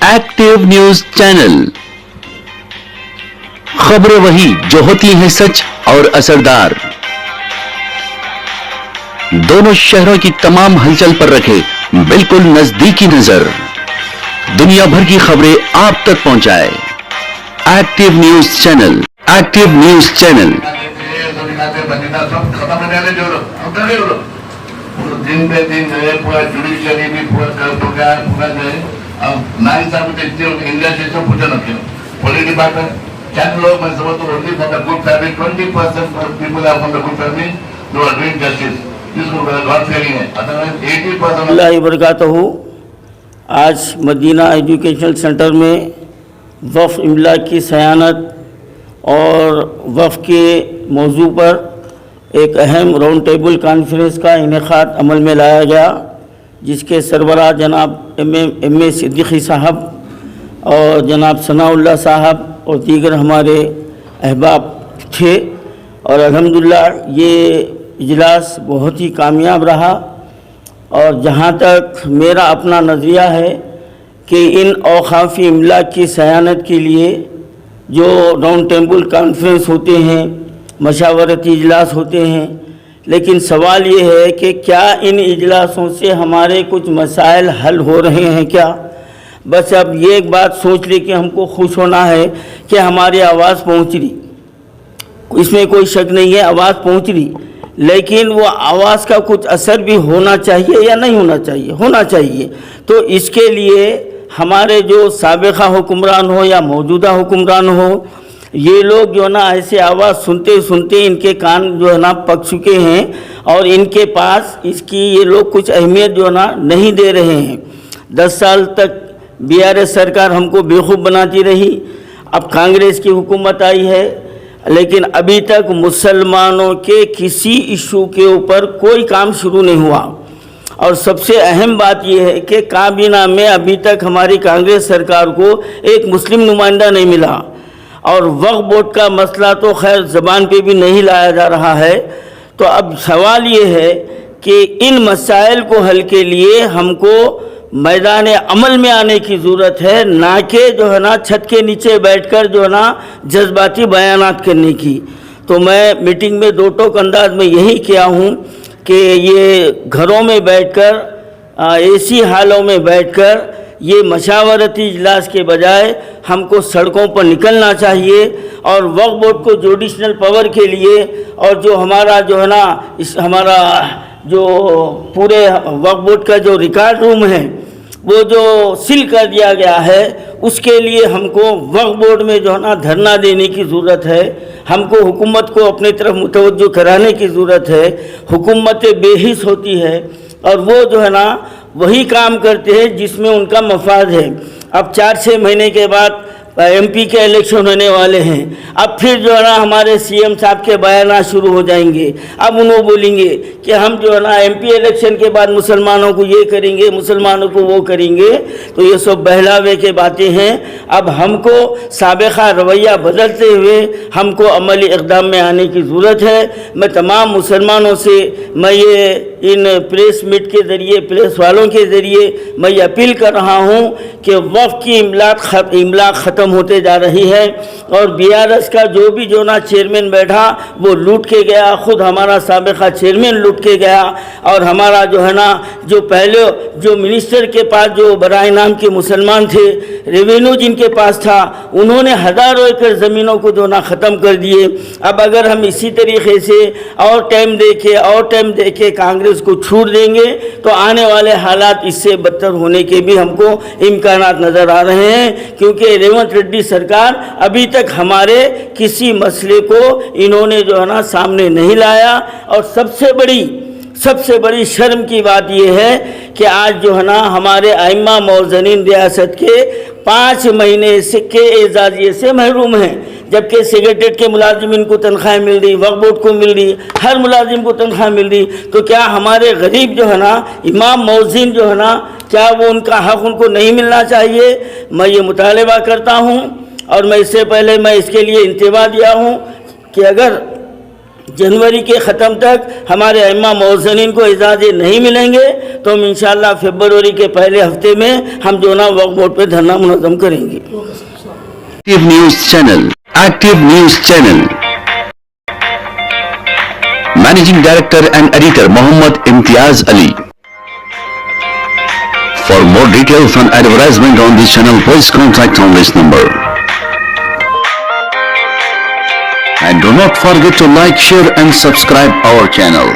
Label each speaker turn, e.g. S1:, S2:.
S1: Active news channel, खबरें वही जो होती हैं सच और असरदार। दोनों शहरों की तमाम हलचल पर रखे बिल्कुल नजदीकी नजर, दुनिया भर की खबरें आप तक पहुंचाए। Active news channel, active news channel.
S2: दिन पे दिन जो है पूरा जुडिशियरी भी पूरा जो है अब नाइंसाफी देखते हो इंडिया से सब पूछा ना क्यों पुलिस डिपार्टमेंट 10 लोग मैं समझता हूँ only from the good family 20% of people are from the good family who are doing justice जिसको God fearing है अदरवाइज 80%
S3: अल्लाह बरकातहू। आज मदीना एजुकेशनल सेंटर में वफ़ इमला की सयानत और वफ़ के मौजू पर एक अहम राउंड टेबल कॉन्फ्रेंस का इनेकाद अमल में लाया गया, जिसके सरबराह जनाब एम ए सिद्दीकी साहब और जनाब सनाउल्लाह साहब और दीगर हमारे अहबाब थे। और अल्हम्दुलिल्लाह ये इजलास बहुत ही कामयाब रहा। और जहाँ तक मेरा अपना नज़रिया है कि इन औक़ाफ़ी इमला की सयानत के लिए जो राउंड टेबल कॉन्फ्रेंस होते हैं, मशावरती इजलास होते हैं, लेकिन सवाल ये है कि क्या इन इजलासों से हमारे कुछ मसाइल हल हो रहे हैं क्या? बस अब ये एक बात सोच ले कि हमको खुश होना है कि हमारी आवाज़ पहुंच रही, इसमें कोई शक नहीं है, आवाज़ पहुंच रही, लेकिन वो आवाज़ का कुछ असर भी होना चाहिए या नहीं होना चाहिए? होना चाहिए। तो इसके लिए हमारे जो साबिक़ा हुक्मरान हो या मौजूदा हुक्मरान हो, ये लोग जो है ना ऐसे आवाज़ सुनते सुनते इनके कान जो है ना पक चुके हैं और इनके पास इसकी ये लोग कुछ अहमियत जो है ना नहीं दे रहे हैं। 10 साल तक बीआरएस सरकार हमको बेवकूफ़ बनाती रही, अब कांग्रेस की हुकूमत आई है, लेकिन अभी तक मुसलमानों के किसी इशू के ऊपर कोई काम शुरू नहीं हुआ। और सबसे अहम बात यह है कि काबीना में अभी तक हमारी कांग्रेस सरकार को एक मुस्लिम नुमाइंदा नहीं मिला। और वक्फ बोर्ड का मसला तो खैर ज़बान पे भी नहीं लाया जा रहा है। तो अब सवाल ये है कि इन मसाइल को हल के लिए हमको मैदान अमल में आने की ज़रूरत है, ना कि जो है ना छत के नीचे बैठकर जो है ना जज्बाती बयानात करने की। तो मैं मीटिंग में दो टोक अंदाज में यही किया हूँ कि ये घरों में बैठकर एसी हालों में बैठकर ये मशावरती इजलास के बजाय हमको सड़कों पर निकलना चाहिए और वक्फ बोर्ड को जुडिशनल पावर के लिए और जो हमारा जो है ना इस हमारा जो पूरे वक्फ बोर्ड का जो रिकॉर्ड रूम है वो जो सील कर दिया गया है, उसके लिए हमको वक्फ बोर्ड में जो है ना धरना देने की ज़रूरत है। हमको हुकूमत को अपनी तरफ मुतवज्जो कराने की ज़रूरत है। हुकूमतें बेहिस होती है और वो जो है ना वही काम करते हैं जिसमें उनका मफाद है। अब 4-6 महीने के बाद एमपी के इलेक्शन होने वाले हैं, अब फिर जो है ना हमारे सीएम साहब के बयानात शुरू हो जाएंगे। अब उन्होंने बोलेंगे कि हम जो है ना एमपी इलेक्शन के बाद मुसलमानों को ये करेंगे, मुसलमानों को वो करेंगे। तो ये सब बहलावे के बातें हैं। अब हमको साबिक़ा रवैया बदलते हुए हमको अमली इक़दाम में आने की ज़रूरत है। मैं तमाम मुसलमानों से मैं ये इन प्रेस मीट के ज़रिए, प्रेस वालों के ज़रिए मैं ये अपील कर रहा हूँ कि वक्फ की इमला ख़त्म होते जा रही है और बीआरएस का जो भी जो ना चेयरमैन बैठा वो लूट के गया, ख़ुद हमारा साबिक़ा चेयरमैन लूट के गया। और हमारा जो है ना जो पहले जो मिनिस्टर के पास जो बराए नाम के मुसलमान थे, रेवेन्यू जिनके पास था, उन्होंने हज़ारों एकड़ ज़मीनों को जो ना ख़त्म कर दिए। अब अगर हम इसी तरीके से और टाइम दे के कांग्रेस को छूट देंगे तो आने वाले हालात इससे बदतर होने के भी हमको इम्कानात नज़र आ रहे हैं, क्योंकि रेवंत रेड्डी सरकार अभी तक हमारे किसी मसले को इन्होंने जो है ना सामने नहीं लाया। और सबसे बड़ी शर्म की बात यह है कि आज जो है ना हमारे आइम्मा मौज़नीन रियासत के 5 महीने से के एजाज़िये से महरूम हैं, जबकि सेक्रेटरीट के मुलाजिमिन को तनख्वाह मिल रही, वक्फ बोर्ड को मिल रही, हर मुलाजिम को तनख्वाह मिल रही। तो क्या हमारे गरीब जो है ना इमाम मौज़िन जो है ना, क्या वो उनका हक़ उनको नहीं मिलना चाहिए? मैं ये मुतालबा करता हूँ और मैं इससे पहले मैं इसके लिए इंतबा दिया हूँ कि अगर जनवरी के ख़त्म तक हमारे अइम्मा मौज़नीन को इजाज़त नहीं मिलेंगे तो हम इंशाअल्लाह फरवरी के पहले हफ्ते में हम जो ना वक्फ बोर्ड पे धरना मुनज़्ज़म करेंगे।
S1: Active News Channel. Active News Channel. Managing Director and Editor Mohammad Imtiaz Ali. For more details and advertisement on this channel, please contact on this number. And do not forget to like, share and subscribe our channel.